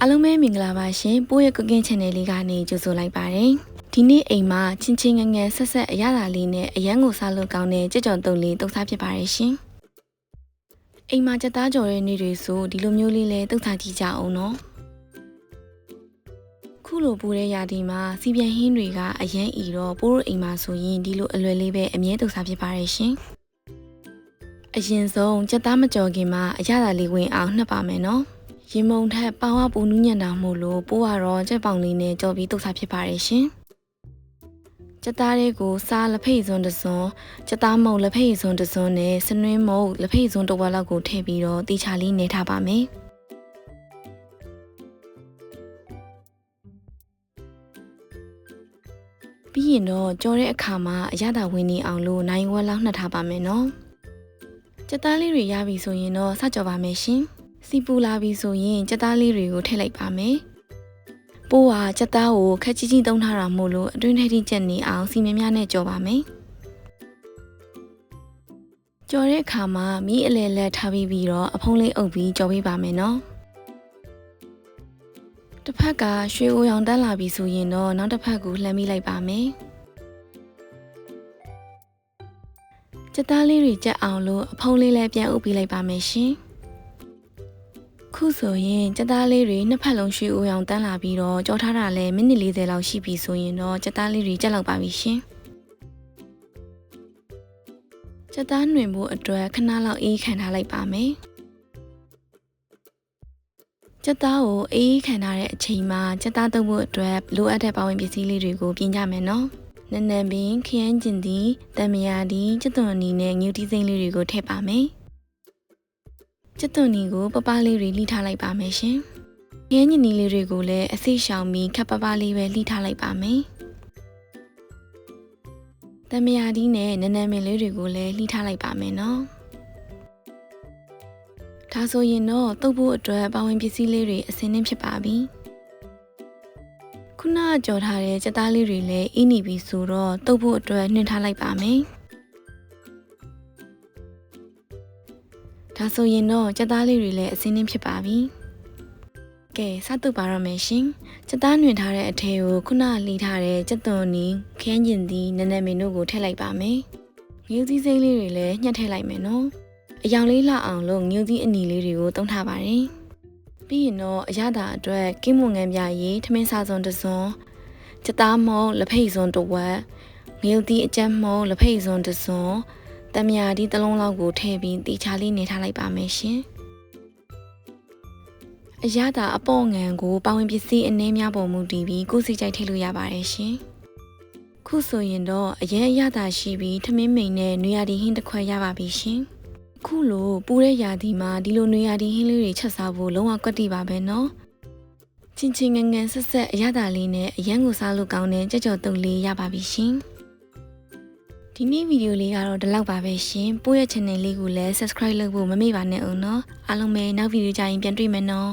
အားလုံးပဲမင်္ဂလာပါရှင်ပိုးရဲ့ကုကင်း channel လေးကနေကြိုဆိုလိုက်ပါတယ်ဒီနေ့အိမ်မှာချင်းချင်းငယ်ငယ်ဆက်ဆက်အရသာလေးနဲ့အရန်ကိုစားလို့ကောင်းတဲ့ကြက်ကြော်တုံးလေးတုပ်စားဖြစ်ပါတယ်ရှင်အိမ်မှာကြက်သားကြော်တဲ့နေ့တွေဆိုဒီလိုမျိုးလေးလဲတုပ်စားကြည့်ကြအောင်နော်ခုလိုပူတဲ့ရာသီမှာစီပြန်ဟင်းတွေကအရန်ဤတော့ပိုးတို့အိမ်မှာဆိုရင်ဒီလိုအလွယ်လေးပဲအမြဲတုပ်စားဖြစ်ပါတယ်ရှင်အရင်ဆုံးကြက်သားမကြော်ခင်မှာအရသာလေးဝင်အောင်နှက်ပါမယ်နော်ရင်မုံထက်ပေါင်ဝပူနူးညံ့တာမို့လို့ပိုးကတော့ကြက်ပေါင်လေးနဲ့ကြော်ပြီးတုပ်စားဖြစ်ပါတယ်ရှင်ကြက်သားတွေကိုစားလက်ဖိတ်စွန်းတစ်စွန်းကြက်သားမုံလက်ဖိတ်စွန်းတစ်စွန်းနဲ့စနွင်းမုံလက်ဖိတ်စွန်းတစ်ဝက်လောက်ကိုထည့်ပြီးတော့တီချာလေးနေထားပါမယ်ပြီးရင်တော့ကြော်တဲ့အခါမှာအရသာဝင်နေအောင်လို့နိုင်ဝက်လောက်နှက်ထားပါမယ်နော်ကြက်သားလေးတွေရပြီဆိုရင်တော့စကြော်ပါမယ်ရှင်စီပူလာပြီဆိုရင်ကြက်သားလေးတွေကိုထည့်လိုက်ပါမယ်။ပိုးကကြက်သားကိုခက်ကြီးကြီးသုံးထားတာမို့လို့အတွင်းထဲထိကျက်နေအောင်စီမြများနဲ့ကြော်ပါမယ်။ကြော်တဲ့အခါမှာမီးအလဲလက်ထားပြီးတော့အဖုံးလေးအုပ်ပြီးကြော်ပေးပါမယ်နော်။တစ်ဖက်ကရွှေအိုရောင်တက်လာပြီဆိုရင်တော့နောက်တစ်ဖက်ကိုလှမ်းမိလိုက်ပါမယ်။ကြက်သားလေးတွေကြက်အောင်လို့အဖုံးလေးလည်းပြန်အုပ်ပေးလိုက်ပါမယ်ရှင်။ခုဆိုရင်ကြက်သားလေးတွေနှစ်ဖက်လုံးရွှေအိုရောင်တန်းလာပြီးတော့ကြောထားတာလည်းမိနစ်40လောက်ရှိပြီဆိုရင်တော့ကြက်သားလေးတွေကြက်လောက်ပါပြီရှင်ကြက်သားနှွင်ဖို့အတွက်ခဏလောက်အေးခံထားလိုက်ပါမယ်ကြက်သားကိုအေးခံထားတဲ့အချိန်မှာကြက်သားသုံးဖို့အတွက်လိုအပ်တဲ့ပါဝင်ပစ္စည်းလေးတွေကိုပြင်ကြမယ်နော်နန်းနံပင်ခရမ်းကျင်သီးတံမယာသီးကြက်သွန်နီနဲ့ငြူတီစိမ့်လေးတွေကိုထည့်ပါမယ်ကြက်သွန်နီကိုပပလေးတွေလှီထားလိုက်ပါမယ်ရှင်။ငဲညင်နီလေးတွေကိုလည်းအစိရှောင်ပြီးခပ်ပပလေးပဲလှီထားလိုက်ပါမယ်။တမယာဒီနဲ့နန်းနံပင်လေးတွေကိုလည်းလှီထားလိုက်ပါမယ်နော်။ဒါဆိုရင်တော့တုပ်ဖို့အတွက်ပါဝင်ပစ္စည်းလေးတွေအစင်းနှင်းဖြစ်ပါပြီ။ခုနကကြော်ထားတဲ့ကြက်သားလေးတွေလည်းအင်းနေပြီဆိုတော့တုပ်ဖို့အတွက်နှင်းထားလိုက်ပါမယ်။ဒါဆိုရင်တော့ကြက်သားလေးတွေလည်းအစင်းနှင်းဖြစ်ပါပြီ။ကဲစတုပ်ပါရမယ်ရှင်။ကြက်သားနှွင်ထားတဲ့အထဲကိုခုနလှီထားတဲ့ကြက်သွန်နီခရမ်းကျင်သီးနန်းနံပင်တို့ကိုထည့်လိုက်ပါမယ်။ငြူသီးစိမ့်လေးတွေလည်းညှက်ထည့်လိုက်မယ်နော်။အယောင်လေးလှအောင်လို့ငြူသီးအနီလေးတွေကိုတုံးထားပါတယ်။ပြီးရင်တော့အရသာအတွက်ကင်းမွန်ငံပြရေးထမင်းစားစွန်းတစ်စွန်းကြက်သားမုံလက်ဖိတ်စွန်းတစ်ဝက်ငြူသီးအကြက်မုံလက်ဖိတ်စွန်းတစ်စွန်းတမယာဒီတစ်လုံးလောက်ကိုထည့်ပြီးတီချာလေးနေထားလိုက်ပါမယ်ရှင်။အရသာအပေါ့ငံကိုပါဝင်ပစ္စည်းအနည်းများပုံမူတည်ပြီးကိုယ်စိတ်ကြိုက်ထည့်လို့ရပါတယ်ရှင်။ခုဆိုရင်တော့အရင်အရသာရှိပြီးထမင်းမိန်နဲ့နွေရာသီဟင်းတစ်ခွက်ရပါပြီရှင်။ခုလိုပူတဲ့ရာသီမှာဒီလိုနွေရာသီဟင်းလေးတွေချက်စားဖို့လုံးဝကွက်တိပါပဲနော်။ချင်းချင်းငငန်ဆက်ဆက်အရသာလေးနဲ့အရန်ကိုစားလို့ကောင်းတဲ့ကြက်ကြော်တုပ်လေးရပါပြီရှင်။ဒီနေ့ဗီဒီယိုလေးကတော့ဒီလောက်ပါပဲရှင်ပို့ရဲ့ channel လေးကိုလည်း subscribe လုပ်ဖို့မမေ့ပါနဲ့အောင်နော်အားလုံးပဲနောက်ဗီဒီယိုကြရင်ပြန်တွေ့မယ်နော်